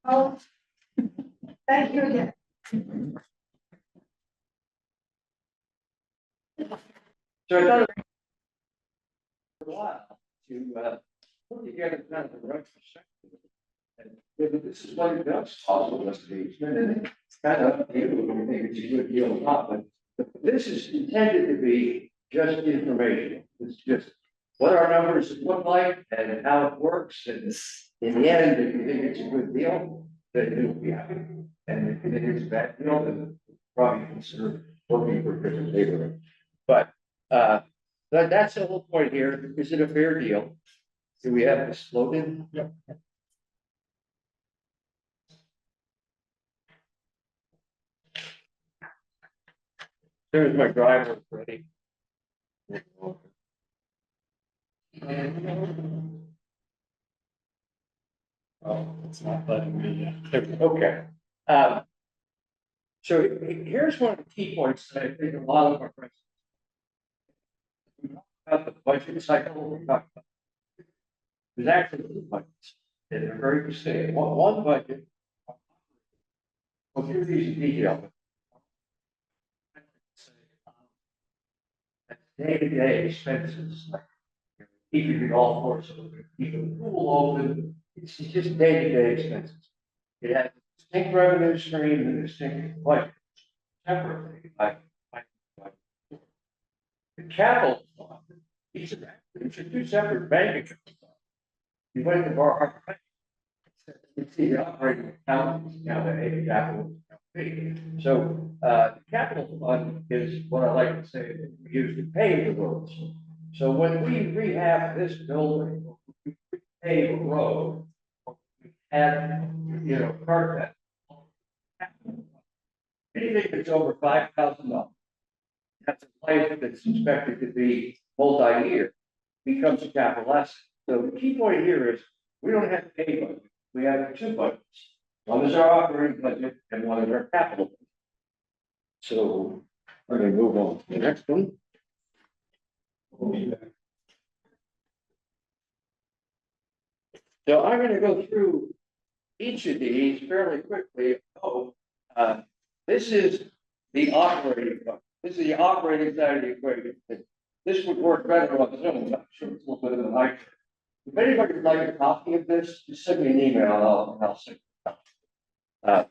Oh, thank you again. So I thought it was a while to put together kind of a retrospective. And this is what it does, also as the Eastman, it's kind of, you know, maybe it's a good deal or not, but this is intended to be just information. It's just what our numbers look like and how it works, and in the end, if you think it's a good deal, then you'll be happy. And if you think it's a bad deal, then probably consider working for a different neighborhood. But that's the whole point here. Is it a fair deal? Do we have this loaded? Yep. There's my driver ready. Oh, it's not letting me. Okay. So here's one of the key points that I think a lot of our friends about the budget cycle we talked about. There's actually two budgets that are very distinct. One budget. Well, here's these in detail. Day-to-day expenses, like keeping the golf course open, keeping the pool open. It's just day-to-day expenses. It has a distinct revenue stream and a distinct budget separately. The capital fund, these are two separate bank accounts. You went to our bank. You see the operating account is now the capital account. So the capital fund is what I like to say we use to pay the roads. So when we rehab this building, we pave a road, we add, you know, carpet. Anything that's over $5,000, that's a place that's expected to be multi-year, becomes a capital asset. So the key point here is we don't have a budget. We have two budgets. One is our operating budget and one is our capital budget. So we're going to move on to the next one. So I'm going to go through each of these fairly quickly. This is the operating budget. This is the operating side of the equation. This would work better on Zoom. I'm sure it's a little bit of a night. If anybody would like a copy of this, just send me an email and I'll send it.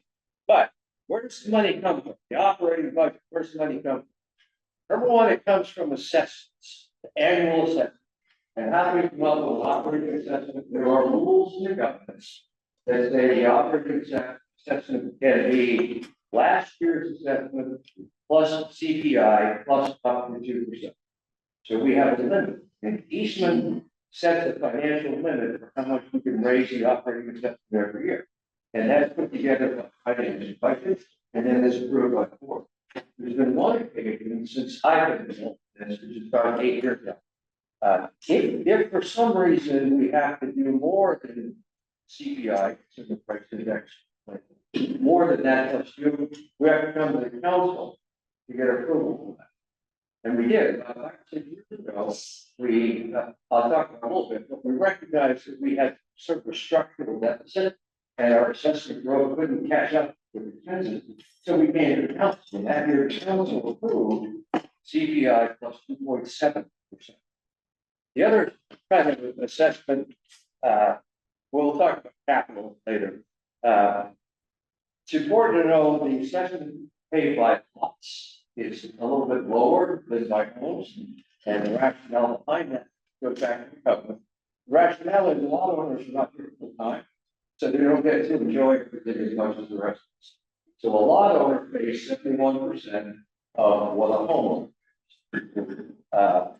But where does the money come from? The operating budget, where's the money come from? Number one, it comes from assessments, the annual assessment. And how do we come up with operating assessment? There are rules in the government that say the operating assessment can be last year's assessment plus CPI plus up to 2%. So we have a limit. And Eastman sets a financial limit for how much we can raise the operating assessment every year. And that's put together by financial budget, and then it's approved by the board. There's been one occasion since I've been in this, which is about 8 years ago. If for some reason we have to do more than CPI, consumer price index, more than that plus you, we have to come to the council to get approval for that. And we did. About 6 years ago, I'll talk about a little bit, but we recognized that we had sort of a structural deficit and our assessment growth couldn't catch up with expenses. So we came to the council, and that year the council approved CPI plus 2.7%. The other kind of assessment, we'll talk about capital later. It's important to know the assessment paid by lots is a little bit lower than by homes, and the rationale behind that goes back to the government. The rationale is a lot of owners are not here full time, so they don't get to enjoy it as much as the rest of us. So a lot of owners pay 71% of what a homeowner pays.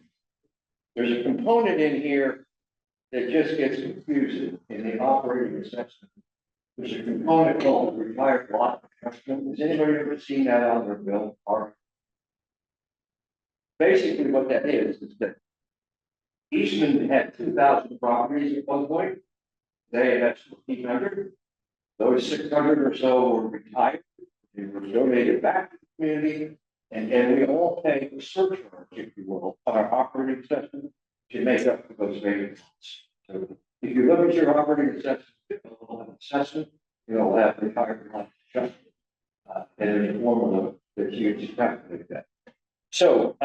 There's a component in here that just gets confusing in the operating assessment. There's a component called the required lot adjustment. Has anybody ever seen that on their bill? Basically, what that is that Eastman had 2,000 properties at one point. They had 1,500. Those 600 or so were retired. They were donated back to the community. And we all pay a surcharge, if you will, on our operating assessment to make up for those vacant lots. So if you look at your operating assessment bill, assessment, you'll have required life adjustment. And there's a formula that you use to calculate that. So,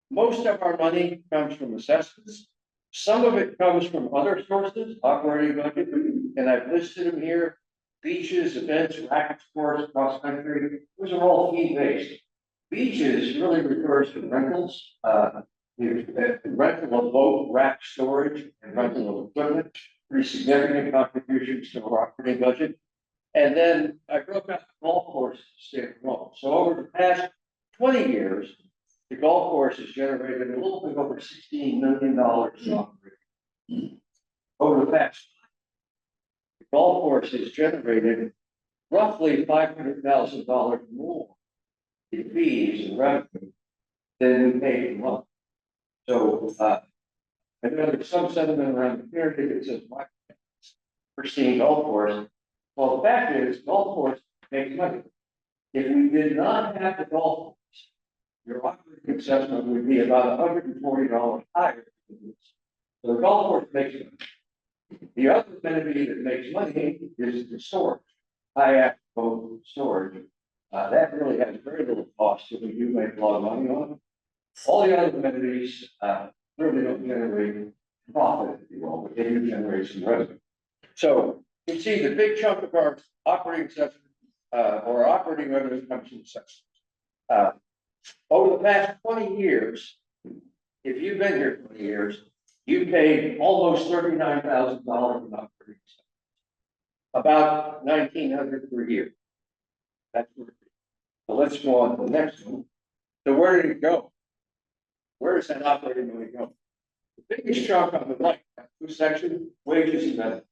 most of our money comes from assessments. Some of it comes from other sources, operating budget, and I've listed them here. Beaches, events, racket sports, cross country, those are all fee-based. Beaches really refers to rentals, the rental of boat, rack storage, and rental of equipment, pretty significant contributions to our operating budget. And then I broke out the golf courses standalone. So over the past 20 years, the golf course has generated a little bit over $16 million in operating. Over the past, the golf course has generated roughly $500,000 more in fees and revenue than we paid in month. So I know there's some sentiment around the period that says why pristine golf course. Well, the fact is, golf course makes money. If we did not have the golf course, your operating assessment would be about $140 higher. So the golf course makes money. The other amenity that makes money is the storage, kayak boat storage. That really has very little cost, so we do make a lot of money on it. All the other amenities really don't generate profit, if you will, but they do generate some revenue. So you see the big chunk of our operating assessment or operating revenue comes from assessments. Over the past 20 years, if you've been here 20 years, you paid almost $39,000 in operating expenses, about $1,900 per year. That's where. So let's go on to the next one. So where did it go? Where does that operating money go? The biggest chunk on the right, that two section, wages and benefits.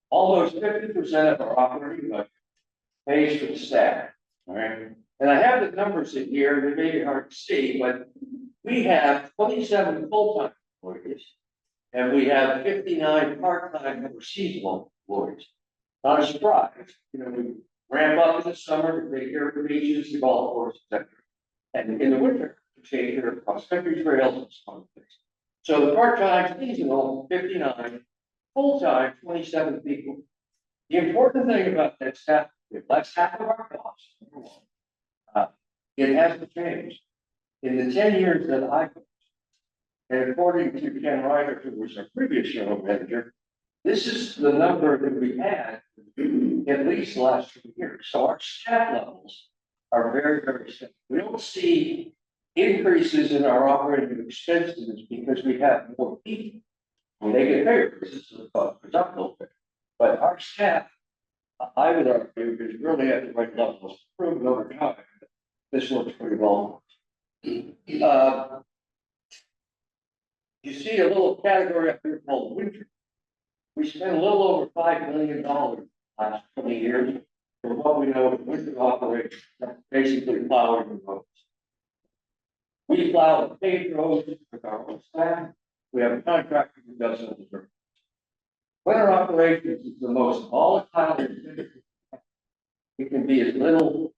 Almost 50% of our operating budget pays for the staff. All right. And I have the numbers in here, they may be hard to see, but we have 27 full-time employees and we have 59 part-time or seasonal employees. Not a surprise, you know, we ramp up in the summer to take care of the beaches, the golf course, etc. And in the winter, to take care of cross-country trails and so on. So the part-time seasonal, 59, full-time, 27 people. The important thing about that staff, that's half of our costs, number one. It hasn't changed. In the 10 years that I've been, and according to Ken Ryder, who was our previous general manager, this is the number that we had at least the last 2 years. So our staff levels are very, very steady. We don't see increases in our operating expenses because we have more people. When they get paid, this is up a little bit. But our staff, I would argue, is really at the right levels, proven over time. This works pretty well. You see a little category up here called winter. We spent a little over $5 million last 20 years for what we know of winter operations, basically plowing the roads. We plow the paved roads with our own staff. We have a contractor who does all the work. Winter operations is the most volatile. It can be as little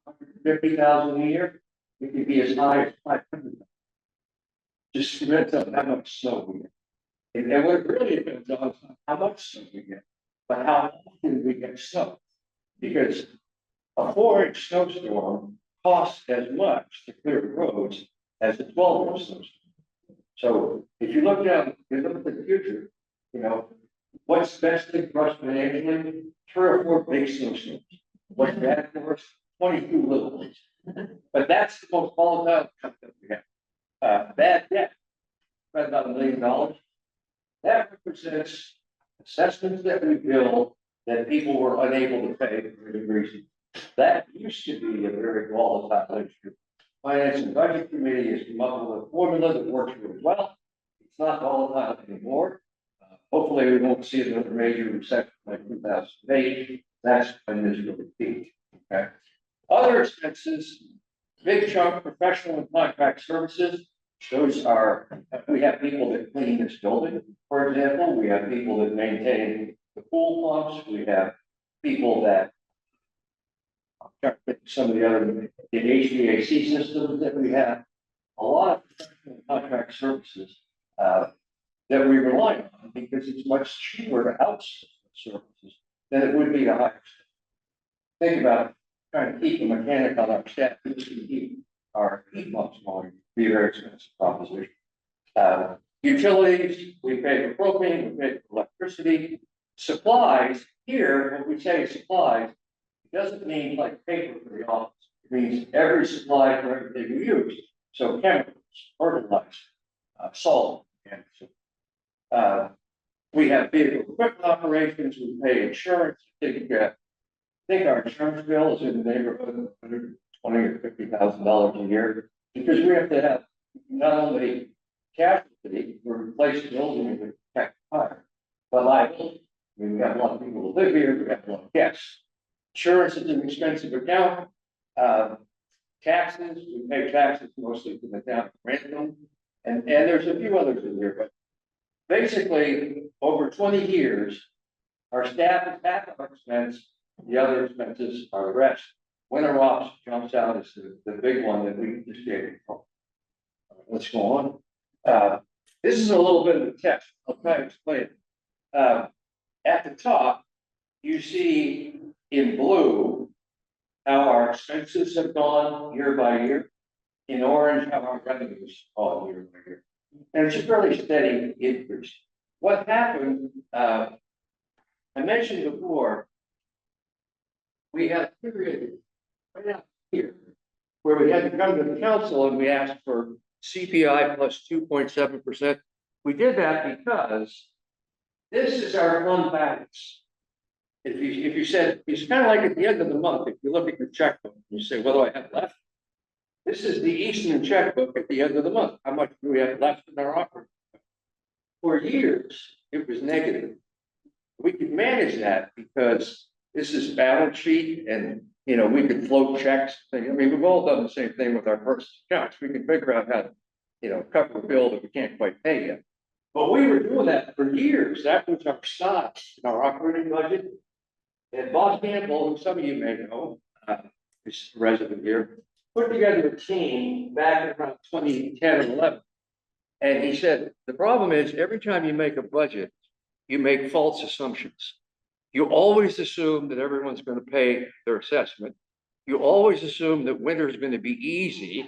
as $150,000 a year. It can be as high as $500,000. Just depends on how much snow we get. And what it really depends on is how much snow we get, but how often we get snow. Because a 4-inch snowstorm costs as much to clear roads as a 12-inch snowstorm. So if you look down, you look at the future, you know, what's best thing for us financially? 3 or 4 big snowstorms. What's bad for us? 22 little ones. But that's the most volatile stuff that we have. Bad debt, about $1 million. That represents assessments that we bill that people were unable to pay for any reason. That used to be a very volatile issue. Finance and Budget Committee has come up with a formula that works really well. It's not volatile anymore. Hopefully we won't see another major recession like 2008. That's when this really peaked. Okay. Other expenses, big chunk professional and contract services. Those are, we have people that clean this building, for example. We have people that maintain the pool pumps. We have people that some of the other the HVAC systems that we have. A lot of professional and contract services that we rely on because it's much cheaper to outsource services than it would be to hire. Think about trying to keep a mechanic on our staff, who can keep our heat pumps going, be a very expensive proposition. Utilities, we pay for propane, we pay for electricity. Supplies, here, when we say supplies, it doesn't mean like paper for the office. It means every supply for everything we use. So chemicals, fertilizer, salt, and we have vehicle equipment operations, we pay insurance. I think our insurance bill is in the neighborhood of $120,000 or $50,000 a year, because we have to have not only casualty, we replace buildings with protect fire, but liability. I mean, we have a lot of people who live here, we have a lot of guests. Insurance is an expensive account. Taxes, we pay taxes mostly to the town of Grantham, and there's a few others in here, but basically, over 20 years, our staff is half of our expense, the other expenses are the rest. Winter ops jumps out as the big one that we just gave. Let's go on. This is a little bit of a test. I'll try to explain it. At the top, you see in blue how our expenses have gone year by year. In orange, how our revenues gone year by year. And it's a fairly steady increase. What happened, I mentioned before, we had a period right out here where we had to come to the council and we asked for CPI plus 2.7%. We did that because this is our fund balance. If you said, it's kind of like at the end of the month, if you look at your checkbook, and you say, what do I have left? This is the Eastman checkbook at the end of the month. How much do we have left in our operating? For years, it was negative. We could manage that because this is balance sheet and, you know, we could float checks. I mean, we've all done the same thing with our personal accounts. We can figure out how to, you know, cover a bill that we can't quite pay yet. But we were doing that for years. That was our size in our operating budget. And Bob Campbell, who some of you may know, is a resident here, put together a team back around 2010 and 11. And he said, the problem is every time you make a budget, you make false assumptions. You always assume that everyone's going to pay their assessment. You always assume that winter is going to be easy.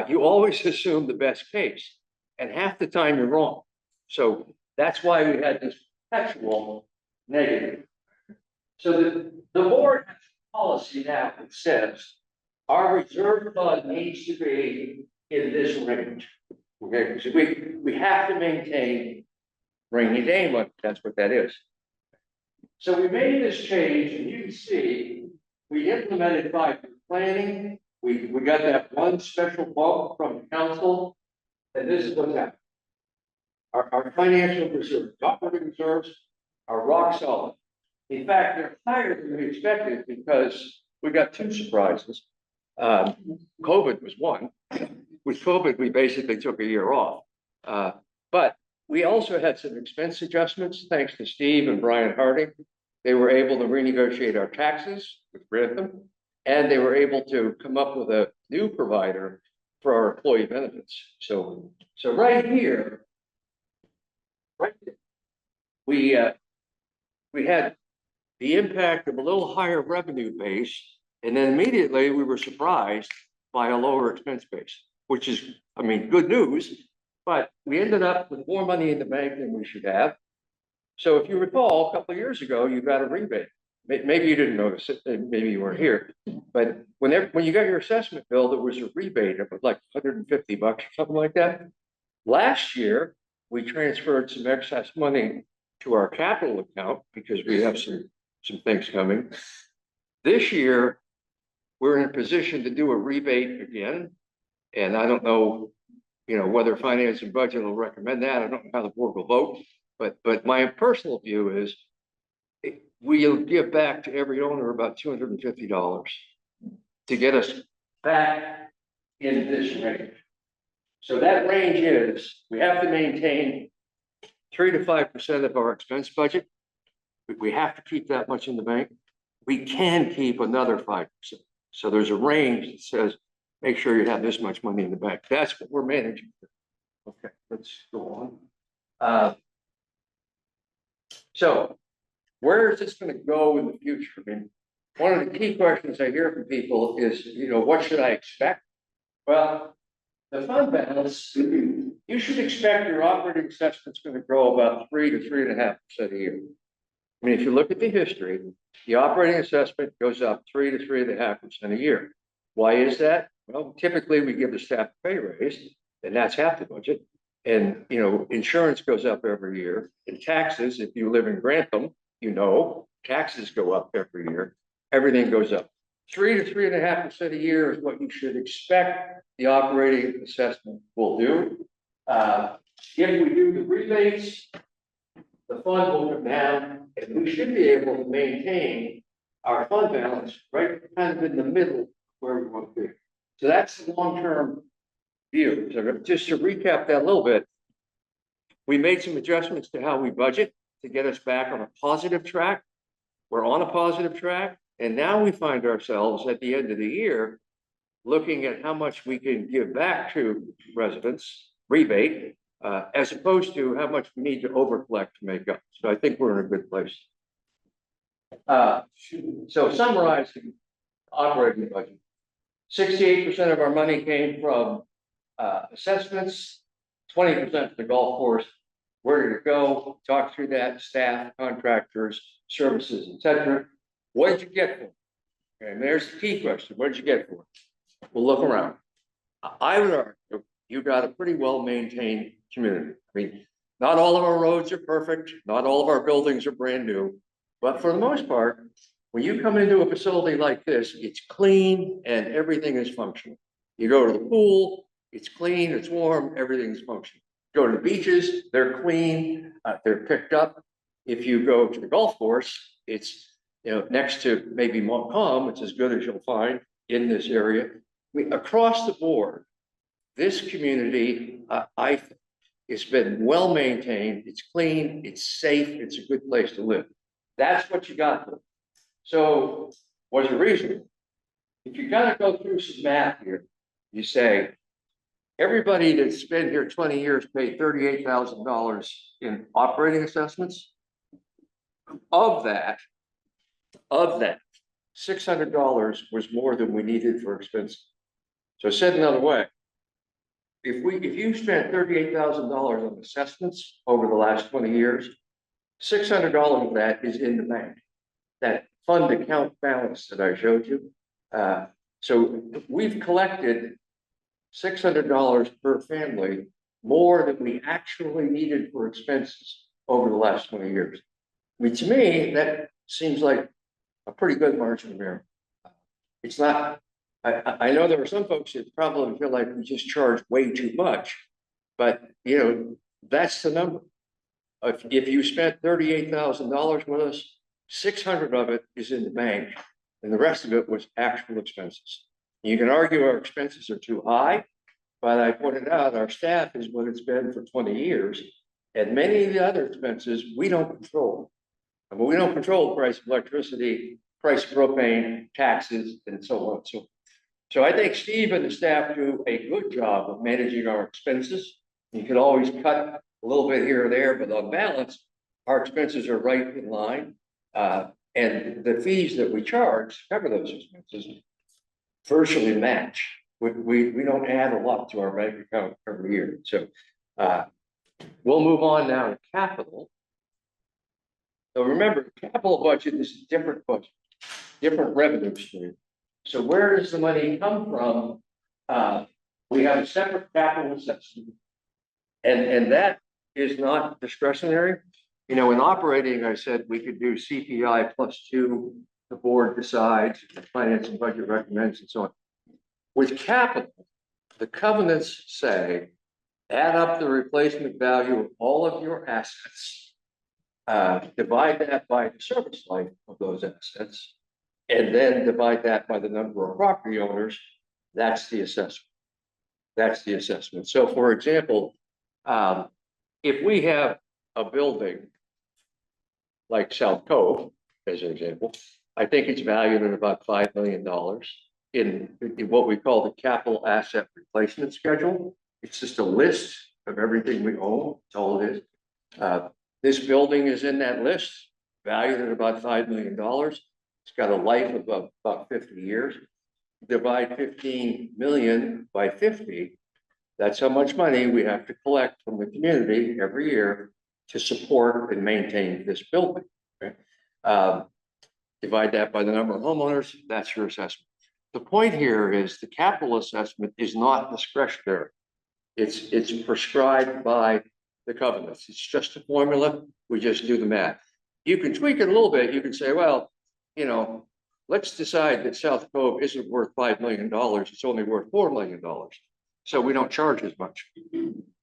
You always assume the best case. And half the time you're wrong. So that's why we had this perpetual negative. So the board has a policy now that says our reserve fund needs to be in this range. Okay, so we have to maintain rainy day money. That's what that is. So we made this change, and you can see we implemented 5-year planning. We got that one special bump from the council, and this is what's happening. Our financial reserves, operating reserves, are rock solid. In fact, they're higher than we expected because we got two surprises. COVID was one. With COVID, we basically took a year off. But we also had some expense adjustments, thanks to Steve and Brian Harding. They were able to renegotiate our taxes with Grantham, and they were able to come up with a new provider for our employee benefits. So right here, we had the impact of a little higher revenue base, and then immediately we were surprised by a lower expense base, which is, I mean, good news, but we ended up with more money in the bank than we should have. So if you recall, a couple of years ago, you got a rebate. Maybe you didn't notice it, maybe you weren't here, but when you got your assessment bill, there was a rebate of like $150 or something like that. Last year, we transferred some excess money to our capital account because we have some things coming. This year, we're in a position to do a rebate again. And I don't know, you know, whether finance and budget will recommend that. I don't know how the board will vote, but my personal view is we'll give back to every owner about $250 to get us back in this range. So that range is, we have to maintain 3 to 5% of our expense budget. We have to keep that much in the bank. We can keep another 5%. So there's a range that says, make sure you have this much money in the bank. That's what we're managing. Okay, let's go on. So where is this going to go in the future? I mean, one of the key questions I hear from people is, what should I expect? Well, the fund balance, you should expect your operating assessment's going to grow about 3 to 3.5% a year. I mean, if you look at the history, the operating assessment goes up 3 to 3.5% a year. Why is that? Well, typically we give the staff a pay raise, and that's half the budget. And, insurance goes up every year. And taxes, if you live in Grantham, taxes go up every year. Everything goes up. 3 to 3.5% a year is what you should expect the operating assessment will do. If we do the rebates, the fund will come down, and we should be able to maintain our fund balance right kind of in the middle where we want to be. So that's the long-term view. So just to recap that a little bit, we made some adjustments to how we budget to get us back on a positive track. We're on a positive track, and now we find ourselves at the end of the year looking at how much we can give back to residents, rebate, as opposed to how much we need to overcollect to make up. So I think we're in a good place. So summarizing operating budget, 68% of our money came from assessments, 20% for the golf course. Where did it go? Talk through that, staff, contractors, services, etc. What did you get for it? And there's the key question. What did you get for it? We'll look around. I would argue you got a pretty well-maintained community. I mean, not all of our roads are perfect. Not all of our buildings are brand new. But for the most part, when you come into a facility like this, it's clean and everything is functional. You go to the pool, it's clean, it's warm, everything's functional. Go to the beaches, they're clean, they're picked up. If you go to the golf course, it's next to maybe Montcalm, it's as good as you'll find in this area. Across the board, this community, I think, it's been well maintained, it's clean, it's safe, it's a good place to live. That's what you got. So what's the reason? If you gotta go through some math here, you say, everybody that's been here 20 years paid $38,000 in operating assessments. Of that, $600 was more than we needed for expenses. So said another way, if you spent $38,000 on assessments over the last 20 years, $600 of that is in the bank. That fund account balance that I showed you. So we've collected $600 per family more than we actually needed for expenses over the last 20 years. I mean, to me, that seems like a pretty good margin of error. It's not, I know there are some folks that probably feel like we just charge way too much, but that's the number. If you spent $38,000 with us, 600 of it is in the bank, and the rest of it was actual expenses. You can argue our expenses are too high, but I pointed out our staff is what it's been for 20 years, and many of the other expenses we don't control. I mean, we don't control the price of electricity, price of propane, taxes, and so on. So I think Steve and the staff do a good job of managing our expenses. You can always cut a little bit here or there, but on balance, our expenses are right in line. And the fees that we charge to cover those expenses virtually match. We don't add a lot to our bank account every year. So we'll move on now to capital. So remember, capital budget is a different budget, different revenue stream. So where does the money come from? We have a separate capital assessment, and that is not discretionary. In operating, I said we could do CPI +2, the board decides, the finance and budget recommends, and so on. With capital, the covenants say, add up the replacement value of all of your assets, divide that by the service life of those assets, and then divide that by the number of property owners. That's the assessment. That's the assessment. So for example, if we have a building like South Cove, as an example, I think it's valued at about $5 million in what we call the capital asset replacement schedule. It's just a list of everything we own. That's all it is. This building is in that list. valued at about $5 million. It's got a life of about 50 years. Divide 15 million by 50. That's how much money we have to collect from the community every year to support and maintain this building. Okay? Divide that by the number of homeowners, that's your assessment. The point here is the capital assessment is not discretionary. It's prescribed by the covenants. It's just a formula. We just do the math. You can tweak it a little bit. You can say, well, you know, let's decide that South Cove isn't worth $5 million. It's only worth $4 million. So we don't charge as much.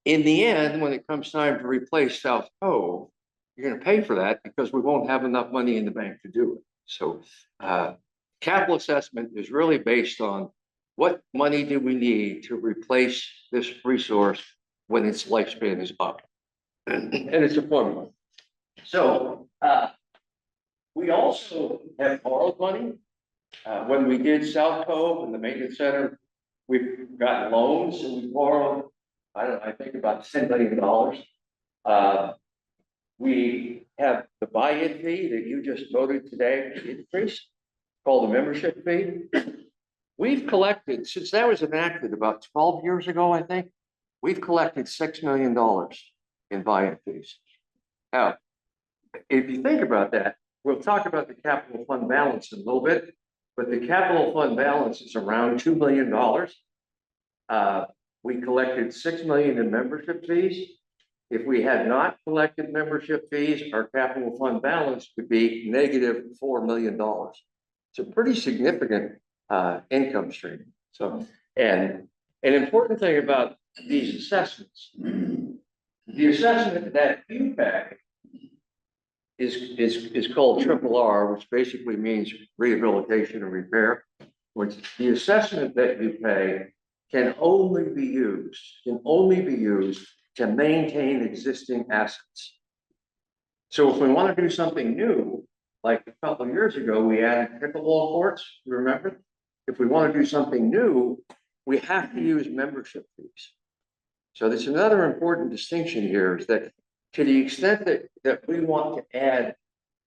In the end, when it comes time to replace South Cove, you're going to pay for that because we won't have enough money in the bank to do it. So capital assessment is really based on what money do we need to replace this resource when its lifespan is up. And it's a formula. So we also have borrowed money. When we did South Cove and the maintenance center, we've got loans and we borrowed, I think about $10 million. We have the buy-in fee that you just voted today to increase, called the membership fee. We've collected, since that was enacted about 12 years ago, I think, we've collected $6 million in buy-in fees. Now, if you think about that, we'll talk about the capital fund balance in a little bit, but the capital fund balance is around $2 million. We collected $6 million in membership fees. If we had not collected membership fees, our capital fund balance would be negative $4 million. It's a pretty significant income stream. So, and an important thing about these assessments, the assessment that you pay is called RRR, which basically means rehabilitation and repair. Which the assessment that you pay can only be used to maintain existing assets. So if we want to do something new, like a couple of years ago, we added pickleball courts, you remember? If we want to do something new, we have to use membership fees. So there's another important distinction here is that to the extent that we want to add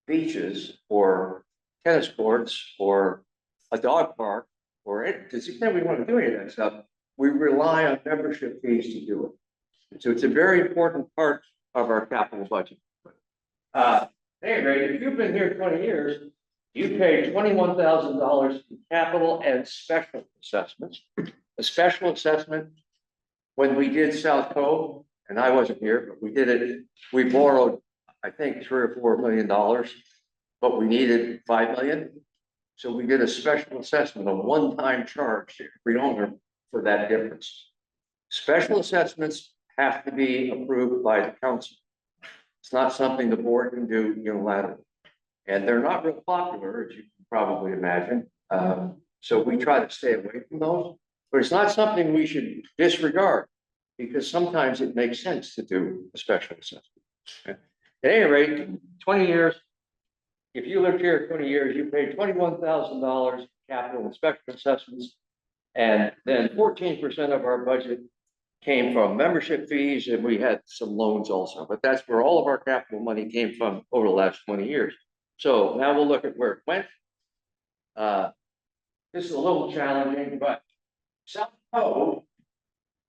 beaches or tennis courts or a dog park, or to the extent we want to do any of that stuff, we rely on membership fees to do it. So it's a very important part of our capital budget. Anyway, if you've been here 20 years, you pay $21,000 in capital and special assessments. A special assessment, when we did South Cove, and I wasn't here, but we did it, we borrowed, I think, $3 or $4 million, but we needed $5 million. So we did a special assessment, a one-time charge to every owner for that difference. Special assessments have to be approved by the council. It's not something the board can do unilaterally. And they're not real popular, as you can probably imagine. So we try to stay away from those, but it's not something we should disregard because sometimes it makes sense to do a special assessment. Okay. At any rate, 20 years, if you lived here 20 years, you paid $21,000 capital and special assessments, and then 14% of our budget came from membership fees, and we had some loans also, but that's where all of our capital money came from over the last 20 years. So now we'll look at where it went. This is a little challenging, but South Cove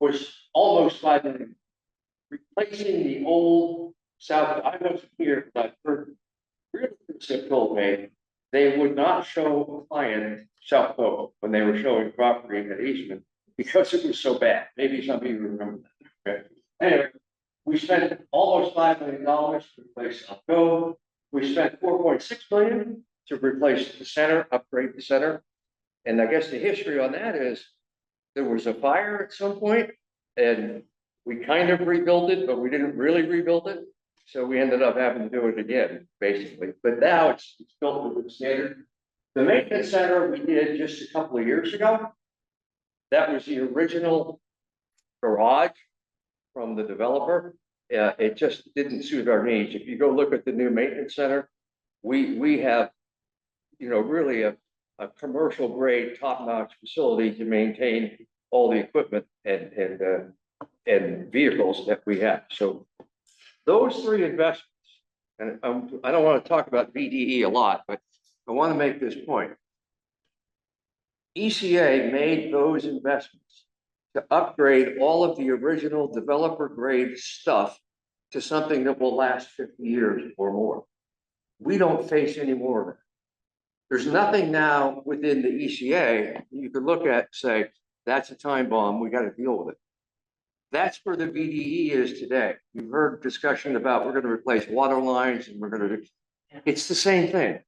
was almost $5 million. Replacing the old South, I wasn't here, but for realtors have told me they would not show a client South Cove when they were showing property at Eastman because it was so bad. Maybe some of you remember that. Okay. Anyway, we spent almost $5 million to replace South Cove. We spent $4.6 million to replace the center, upgrade the center. And I guess the history on that is there was a fire at some point and we kind of rebuilt it, but we didn't really rebuild it. So we ended up having to do it again, basically. But now it's built to the standard. The maintenance center we did just a couple of years ago. That was the original garage from the developer. It just didn't suit our needs. If you go look at the new maintenance center, we have, you know, really a commercial grade, top-notch facility to maintain all the equipment and vehicles that we have. So those three investments and I don't want to talk about VDE a lot, but I want to make this point. ECA made those investments to upgrade all of the original developer grade stuff to something that will last 50 years or more. We don't face any more of it. There's nothing now within the ECA you could look at and say, that's a time bomb, we got to deal with it. That's where the VDE is today. You've heard discussion about we're going to replace water lines and we're going to do, it's the same thing.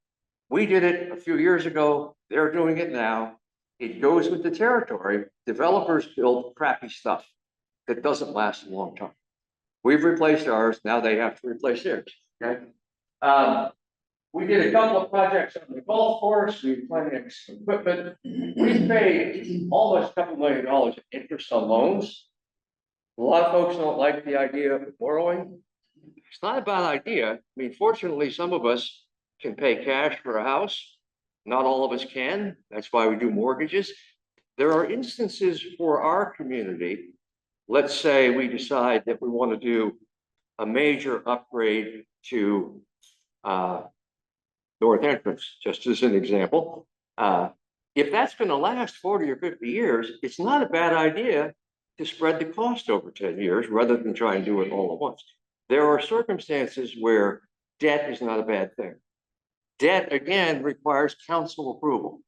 We did it a few years ago, they're doing it now. It goes with the territory. Developers build crappy stuff that doesn't last a long time. We've replaced ours, now they have to replace theirs, okay? We did a couple of projects on the golf course, we financed some equipment. We paid almost a couple $1 million in interest on loans. A lot of folks don't like the idea of borrowing. It's not a bad idea. I mean, fortunately, some of us can pay cash for a house. Not all of us can. That's why we do mortgages. There are instances for our community. Let's say we decide that we want to do a major upgrade to north entrance, just as an example. If that's going to last 40 or 50 years, it's not a bad idea to spread the cost over 10 years rather than try and do it all at once. There are circumstances where debt is not a bad thing. Debt, again, requires council approval.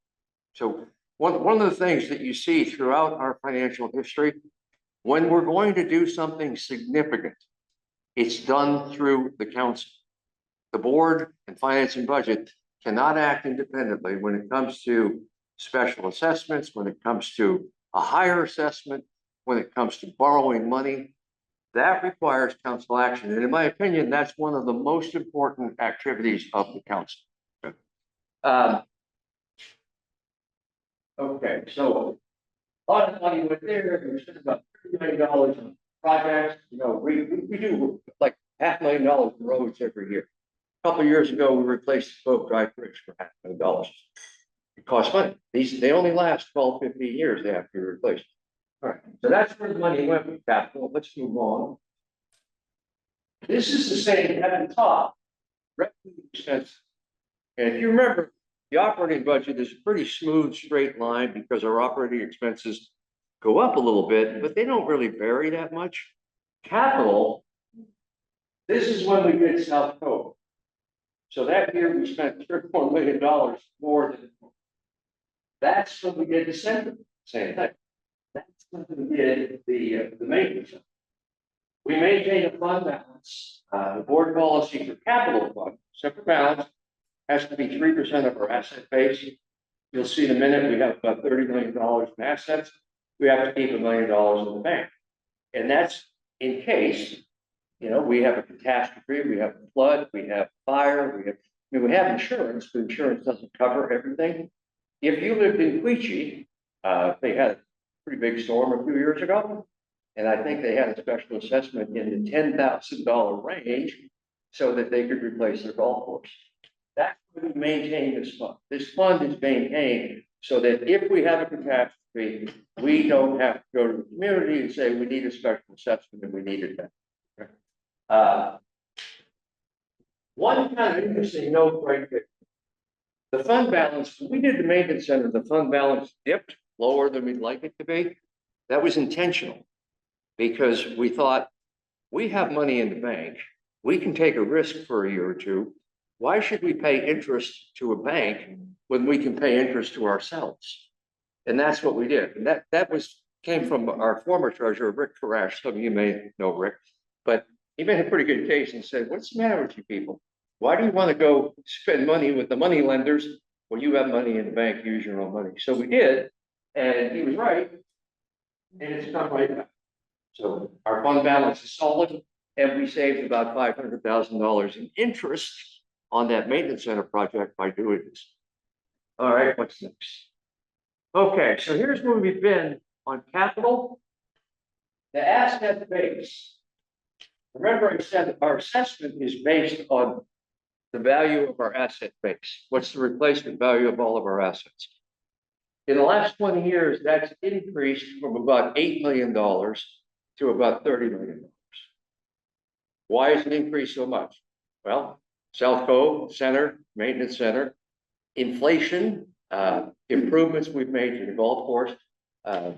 So one of the things that you see throughout our financial history, when we're going to do something significant, it's done through the council. The board and finance and budget cannot act independently when it comes to special assessments, when it comes to a higher assessment, when it comes to borrowing money. That requires council action. And in my opinion, that's one of the most important activities of the council. Okay, so a lot of money went there. We spent about $30 million on projects. You know, we do like $500,000 in roads every year. A couple of years ago, we replaced the Cove Drive Bridge for $500,000. It costs money. They only last 12, 15 years. They have to be replaced. All right, so that's where the money went with capital. Let's move on. This is the same at the top. Revenue expense. And if you remember, the operating budget is a pretty smooth, straight line because our operating expenses go up a little bit, but they don't really vary that much. Capital, this is when we did South Cove. So that year we spent $3 or $4 million more than. That's when we did the center. Same thing. That's when we did the maintenance. We maintain a fund balance. The board policy for capital fund, separate balance, has to be 3% of our asset base. You'll see in a minute, we have about $30 million in assets. We have to keep $1 million in the bank. And that's in case, you know, we have a catastrophe, we have a flood, we have fire, we have insurance, but insurance doesn't cover everything. If you lived in Quechee, they had a pretty big storm a few years ago. And I think they had a special assessment in the $10,000 range so that they could replace their golf course. That's where we maintain this fund. This fund is maintained so that if we have a catastrophe, we don't have to go to the community and say we need a special assessment and we need it then. One kind of interesting note right there. The fund balance, when we did the maintenance center, the fund balance dipped lower than we'd like it to be. That was intentional because we thought we have money in the bank. We can take a risk for a year or two. Why should we pay interest to a bank when we can pay interest to ourselves? And that's what we did. And that came from our former treasurer, Rick Farash. Some of you may know Rick, but he made a pretty good case and said, what's the matter with you people? Why do you want to go spend money with the money lenders when you have money in the bank, use your own money? So we did, and he was right, and it's come right back. So our fund balance is solid, and we saved about $500,000 in interest on that maintenance center project by doing this. All right, what's next? Okay, so here's where we've been on capital. The asset base. Remember I said our assessment is based on the value of our asset base. What's the replacement value of all of our assets? In the last 20 years, that's increased from about $8 million to about $30 million. Why has it increased so much? Well, South Cove Center, Maintenance Center, inflation, improvements we've made to the golf course. Uh,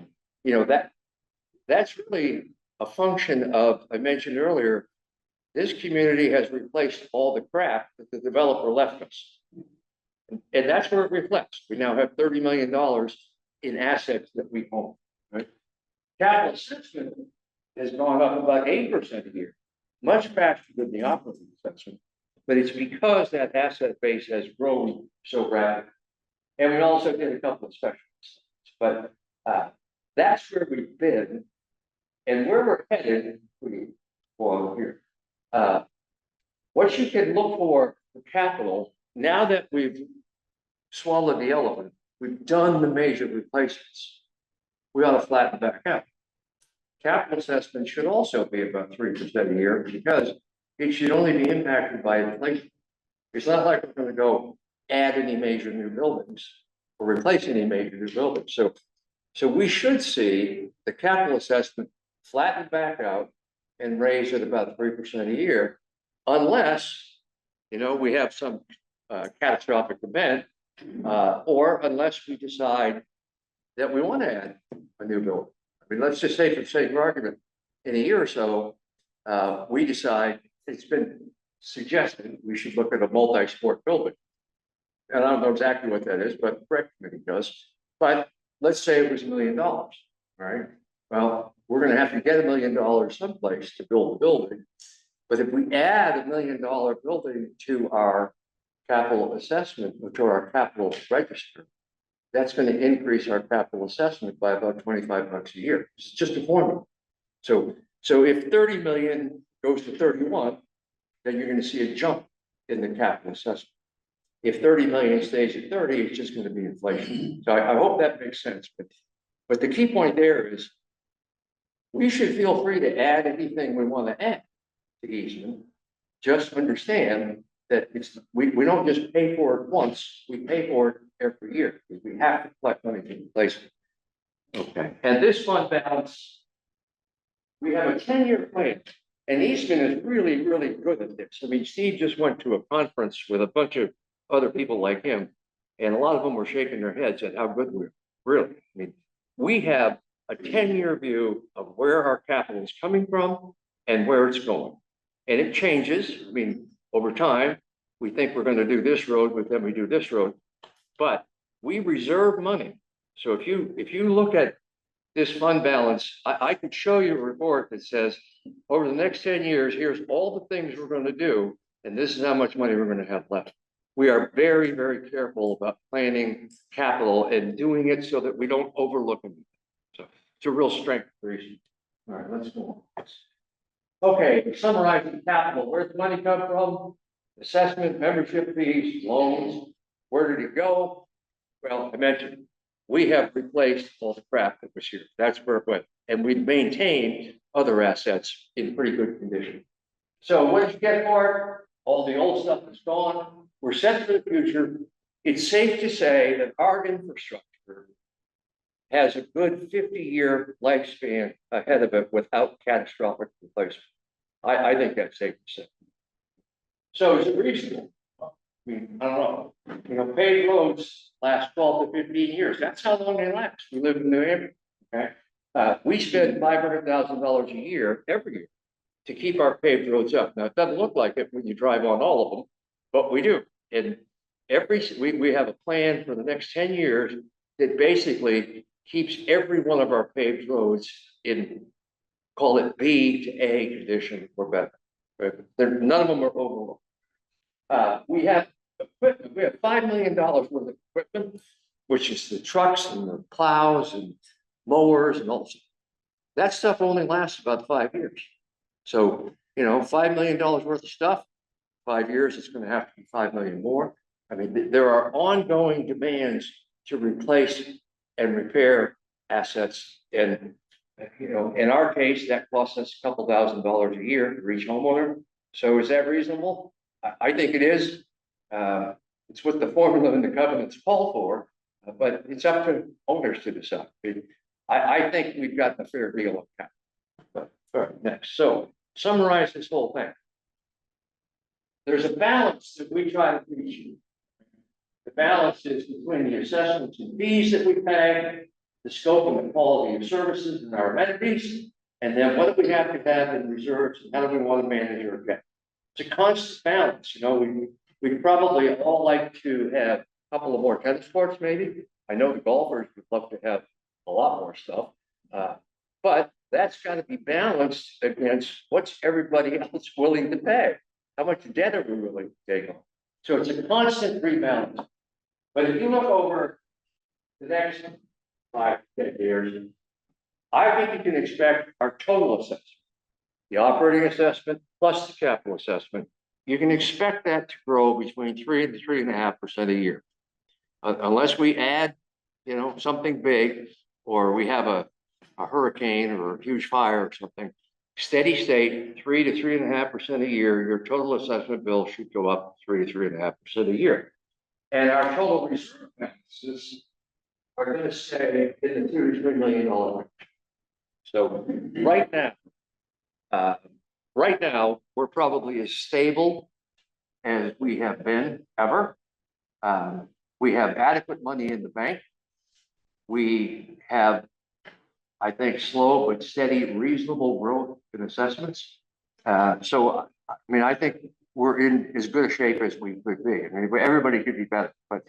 that's really a function of, I mentioned earlier, this community has replaced all the crap that the developer left us. And that's where it reflects. We now have $30 million in assets that we own, right? Capital assessment has gone up about 8% a year, much faster than the operating assessment. But it's because that asset base has grown so rapidly. And we also did a couple of special assessments. But that's where we've been. And where we're headed, we go on here. What you can look for capital, now that we've swallowed the elephant, we've done the major replacements, we ought to flatten back out. Capital assessment should also be about 3% a year because it should only be impacted by inflation. It's not like we're going to go add any major new buildings or replace any major new buildings. So we should see the capital assessment flatten back out and raise at about 3% a year, unless, we have some catastrophic event, or unless we decide that we want to add a new building. I mean, let's just say, for the sake of argument, in a year or so, we decide, it's been suggested, we should look at a multi-sport building. And I don't know exactly what that is, but the rec committee does. But let's say it was $1 million, all right? Well, we're going to have to get $1 million someplace to build the building. But if we add $1 million building to our capital assessment, or to our capital register, that's going to increase our capital assessment by about $25 a year. It's just a formula. So if 30 million goes to 31, then you're going to see a jump in the capital assessment. If 30 million stays at 30, it's just going to be inflation. So I hope that makes sense. But the key point there is we should feel free to add anything we want to add to Eastman. Just understand that we don't just pay for it once, we pay for it every year. We have to collect money to replace it. Okay. And this fund balance, we have a 10-year plan. And Eastman is really, really good at this. I mean, Steve just went to a conference with a bunch of other people like him, and a lot of them were shaking their heads at how good we are. Really. I mean, we have a 10-year view of where our capital is coming from and where it's going. And it changes. I mean, over time, we think we're going to do this road, but then we do this road. But we reserve money. So if you look at this fund balance, I could show you a report that says over the next 10 years, here's all the things we're going to do, and this is how much money we're going to have left. We are very, very careful about planning capital and doing it so that we don't overlook them. So it's a real strength for Eastman. All right, let's move on. Okay, summarizing capital. Where's the money come from? Assessment, membership fees, loans. Where did it go? Well, I mentioned we have replaced all the crap that was here. That's where it went. And we've maintained other assets in pretty good condition. So what did you get for it? All the old stuff is gone. We're set for the future. It's safe to say that our infrastructure has a good 50-year lifespan ahead of it without catastrophic replacement. I think that's safe to say. So is it reasonable? I mean, I don't know. Paved roads last 12 to 15 years. That's how long they last. We live in New Hampshire. Okay. We spend $500,000 a year every year to keep our paved roads up. Now, it doesn't look like it when you drive on all of them, but we do. And we have a plan for the next 10 years that basically keeps every one of our paved roads in, call it B to A condition or better. Right? None of them are overlooked. We have equipment. We have $5 million worth of equipment, which is the trucks and the plows and mowers and all. That stuff only lasts about 5 years. So, $5 million worth of stuff, 5 years, it's going to have to be 5 million more. I mean, there are ongoing demands to replace and repair assets. And, in our case, that costs us a couple $1,000s a year for each homeowner. So is that reasonable? I think it is. It's what the formula and the covenants call for, but it's up to owners to decide. I think we've got a fair deal of capital. But all right, next. So summarize this whole thing. there's a balance that we try to reach. The balance is between the assessments and fees that we pay, the scope and the quality of services and our amenities, and then what do we have to have in reserves, and how do we want to manage our debt? It's a constant balance, you know, we probably all like to have a couple of more tennis courts, maybe. I know the golfers would love to have a lot more stuff, but that's got to be balanced against what's everybody else willing to pay. How much debt are we willing to take on? So it's a constant rebalance. But if you look over the next 5 to 10 years, I think you can expect our total assessment, the operating assessment plus the capital assessment, you can expect that to grow between 3 and 3.5% a year. Unless we add, you know, something big, or we have a hurricane or a huge fire or something, steady state, 3 to 3.5% a year, your total assessment bill should go up 3 to 3.5% a year. And our total reserve balances are going to stay in the $2 to $3 million range. So right now, we're probably as stable as we have been ever. We have adequate money in the bank. We have, I think, slow but steady, reasonable growth in assessments. So, I mean, I think we're in as good a shape as we could be. I mean, everybody could be better, but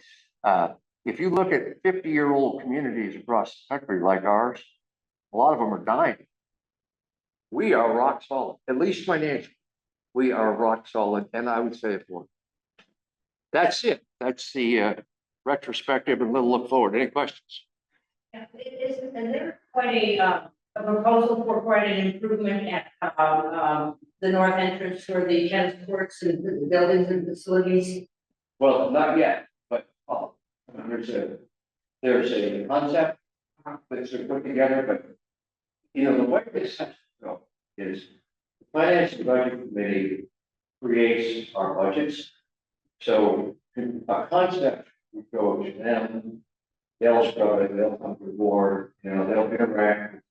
if you look at 50-year-old communities across the country like ours, a lot of them are dying. We are rock solid, at least financially. We are rock solid, and I would say affordable. That's it. That's the retrospective and little look forward. Any questions? Yeah, is there quite a proposal for quite an improvement at the north entrance for the tennis courts and the buildings and facilities? Well, not yet, but there's a concept that's put together, but you know, the way this has to go is the Finance and Budget Committee creates our budgets. So a concept would go to them, they'll scrub it, they'll come to the board, you know, they'll interact with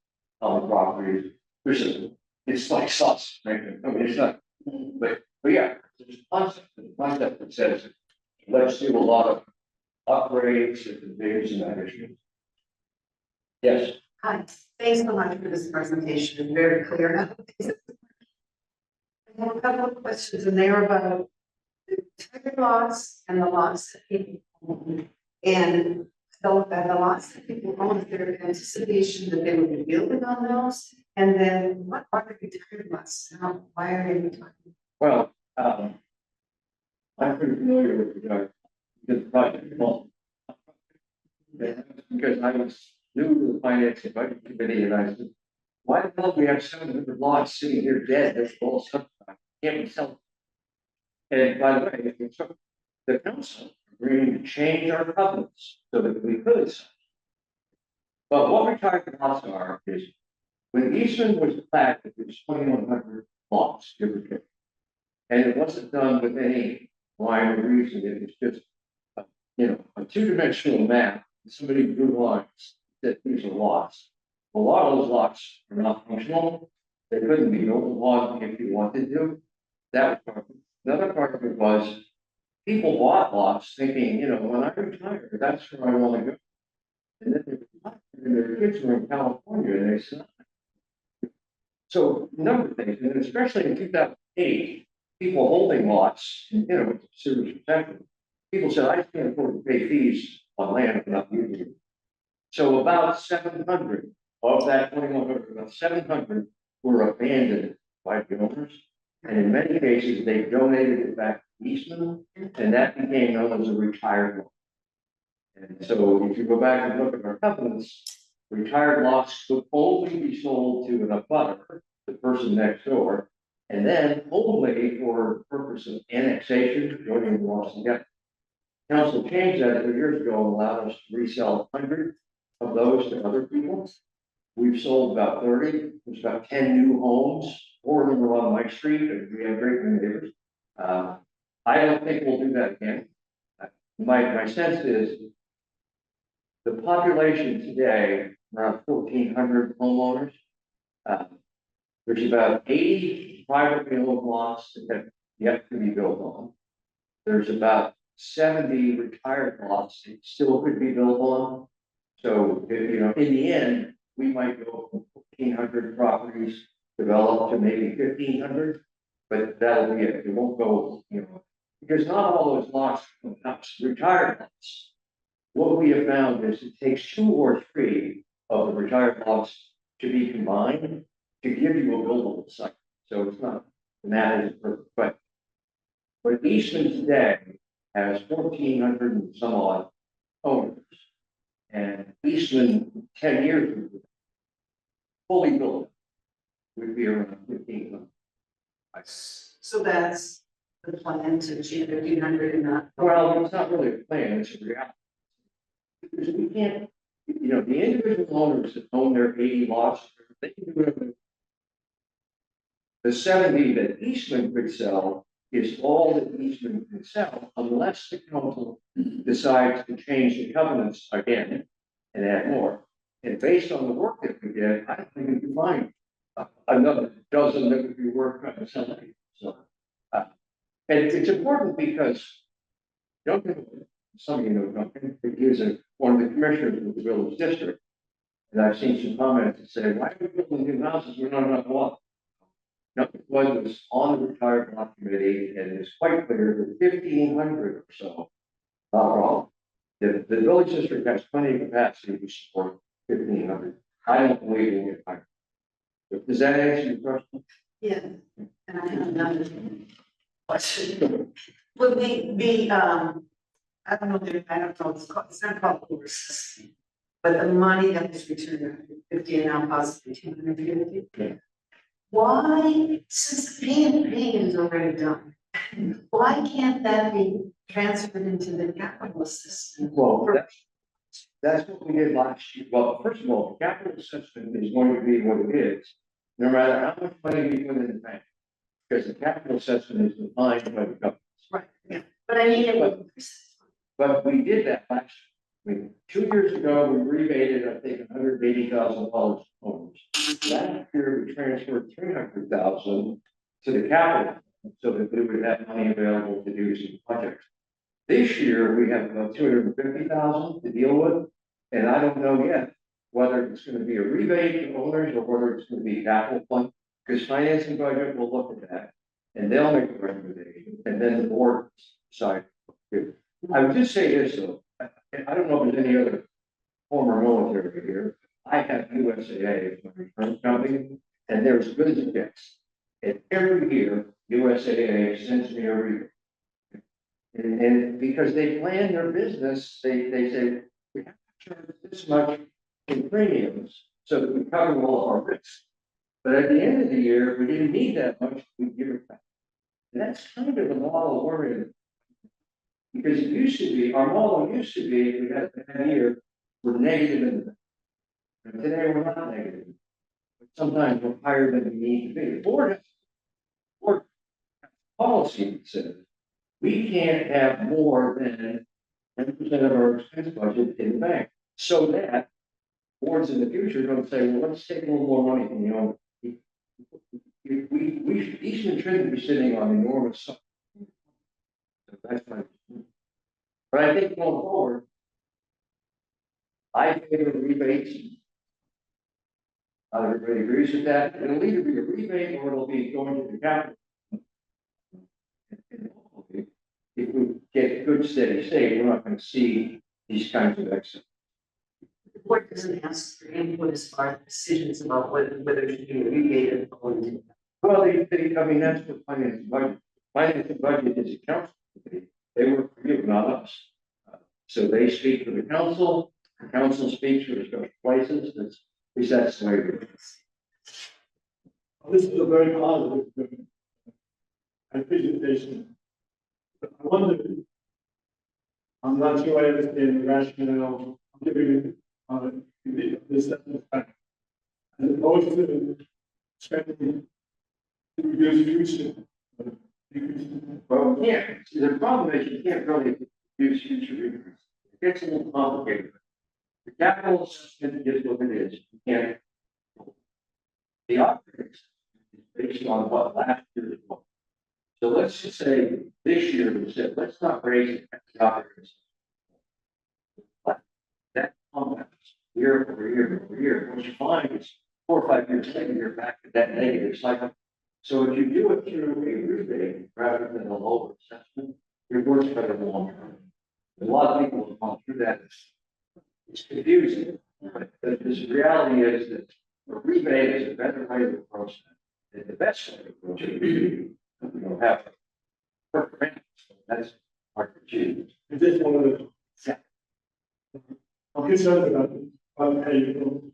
other properties. It's like sauce, right? I mean, it's not, but yeah, there's a concept that says, let's do a lot of upgrades and things and that issue. Yes. Hi, thanks so much for this presentation. It's very clear. I have a couple of questions, and they're about the tiger lots and the lots that people own. And the lots that people own, is there anticipation that they will be building on those? And then what are the tiger lots? Why are they talking? Well, I'm pretty familiar with the project because I was new to the Finance and Budget Committee, and I said, why the hell do we have 700 lots sitting here dead? That's all subdivided. Can't be sold. And by the way, it took the council agreeing to change our covenants so that we could sell. But what retired lots are is when Eastman was platted, it was 2,100 lots, give or take. And it wasn't done with any rhyme or reason. It was just, you know, a two-dimensional map. Somebody drew lines that these are lots. A lot of those lots are not functional. They couldn't be built upon if you wanted to. That was part of it. Another part of it was people bought lots thinking, you know, when I retire, that's where I want to go. And then their kids were in California and they said, so a number of things, and especially in 2008, people holding lots, you know, with serious protection. People said, I can't afford to pay fees on land I'm not using it. So about 700 of that 2,100, about 700 were abandoned by the owners. And in many cases, they donated it back to Eastman, and that became known as a retired lot. And so if you go back and look at our covenants, retired lots could only be sold to an abutter, the person next door, and then only for the purpose of annexation, joining the lots together. Council changed that 2 years ago and allowed us to resell 100 of those to other people. We've sold about 30. There's about 10 new homes. 4 of them are on my street, and we have great neighbors. I don't think we'll do that again. My sense is the population today, around 1,400 homeowners. There's about 80 privately owned lots that have yet to be built on. There's about 70 retired lots that still could be built on. So, you know, in the end, we might go from 1,400 properties developed to maybe 1,500, but that'll be it. It won't go, you know, because not all those lots are retired lots. What we have found is it takes 2 or 3 of the retired lots to be combined to give you a buildable site. So it's not, and that is perfect, but Eastman today has 1,400 and some odd owners. And Eastman 10 years ago, fully built, would be around 1,500. So that's the plan to achieve 1,500 and not. Well, it's not really a plan, it's a reality. Because we can't, you know, the individual owners that own their 80 lots, they can do whatever. The 70 that Eastman could sell is all that Eastman can sell unless the council decides to change the covenants again and add more. And based on the work that we did, I think we can find another dozen that would be worth selling. So, and it's important because Duncan, some of you know Duncan, he was one of the commissioners of the village district. And I've seen some comments that say, why are we building new houses? We don't have enough lot. Nothing was on the retired lot committee, and it's quite clear that 1,500 or so, not wrong. The village district has plenty of capacity to support 1,500. I don't believe in it. Does that answer your question? Yeah, and I have another question. Would I don't know, I don't know, it's not called courses, but the money that was returned, 50 and now possibly 250. Yeah. Why, since the paying is already done, why can't that be transferred into the capital system? Well, that's what we did last year. Well, first of all, the capital system is going to be what it is, no matter how much money we put in the bank, because the capital system is defined by the government. Right, yeah, but I mean, But we did that last year. I mean, 2 years ago, we rebated, I think, $180,000 to owners. Last year, we transferred 300,000 to the capital so that we would have money available to do some projects. This year, we have about 250,000 to deal with, and I don't know yet whether it's going to be a rebate to owners or whether it's going to be capital fund, because financing budget will look at that, and they'll make a recommendation, and then the board decide. I would just say this though, I don't know if there's any other former military here. I have USAA as my insurance company, and they're as good as it gets. And every year, USAA sends me a rebate. And because they plan their business, they say, we have to charge this much in premiums so that we cover all of our risks. But at the end of the year, if we didn't need that much, we give it back. And that's kind of the model we're in. Because it used to be, our model used to be, if we had a bad year, we're negative in the bank. And today we're not negative. But sometimes we're higher than we need to be. The board policy that says we can't have more than 10% of our expense budget in the bank. So that boards in the future don't say, well, let's take a little more money from the owner. Eastman shouldn't be sitting on enormous sums. So that's my. But I think going forward, I favor rebates. Not everybody agrees with that. It'll either be a rebate or it'll be going to the capital. If we get good steady state, we're not going to see these kinds of exits. the board doesn't ask for input as far as decisions about whether it should be rebated or. Well, I mean, that's what finance and budget. Finance and budget is a council committee. They work for you, not us. So they speak for the council speaks for the special places. At least that's the way it is. This is a very positive presentation. I wonder, I'm not sure I understand the rationale of giving this fact. As opposed to spending future. Well, yeah, the problem is you can't really use future increase. It gets a little complicated. The capital assessment is what it is. You can't. The operating is based on what last year was. So let's just say this year, we said, let's not raise it at the operators. But that comes year over year over year. What you find is 4 or 5 years later, you're back to that negative cycle. So if you do it through a rebate rather than a lower assessment, it works better long term. A lot of people have gone through that. It's confusing, but this reality is that a rebate is a better way to approach that. And the best way to approach it, you don't have perfect answers. That's hard to achieve. Is this one of the? Yeah. I'm concerned about paving.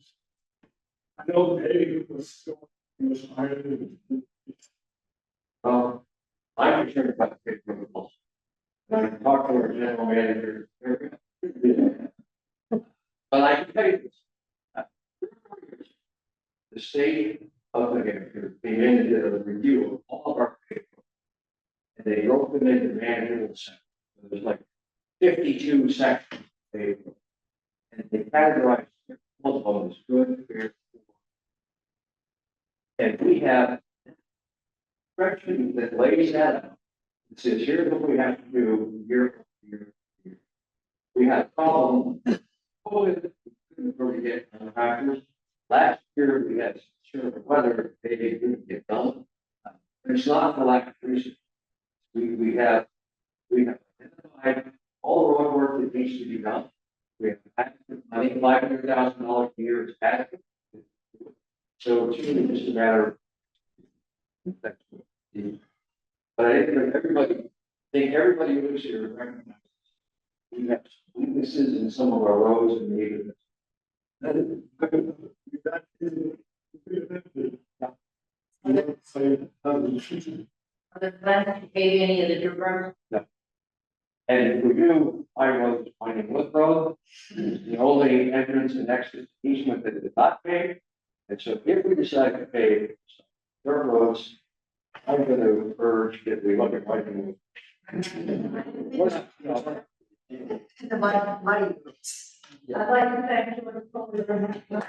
I know the paving was higher than. I'm concerned about the big protocols. When I talk to our general manager, but I can tell you this. The state of New Hampshire began a review of all of our paper. And they broke them into manual sections. There's like 52 sections of paper. And they categorized all of them as good, fair, poor. And we have a spreadsheet that lays that out. It says, here's what we have to do year after year. We had a problem. COVID, we couldn't really get contractors. Last year, we had sure the weather, they didn't get done. It's not for lack of reason. We have identified all the road work that needs to be done. We have adequate money, $500,000 a year is adequate. So it's really just a matter of. But I think everybody who lives here recognizes we have weaknesses in some of our roads and neighborhoods. Are there plans to pave any of the dirt roads? And if we do, I road is Winding Wood Road, the only entrance and exit to Eastman that is not paved. And so if we decide to pave dirt roads, I'm going to urge that we look at Winding Wood. The money. I'd like to thank you for the.